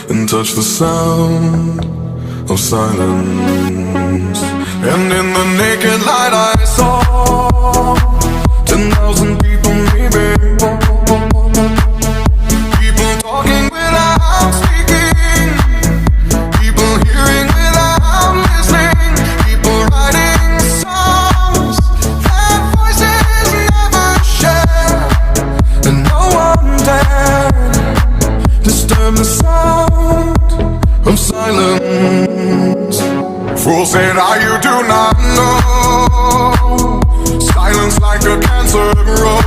and touch the sound of silence. And in the naked light I saw 10,000 people, maybe. People talking without speaking, people hearing without listening, people writing songs that voices never share, and no one dared disturb the sound of silence. Fool said, you do not know. Silence like a cancer grows.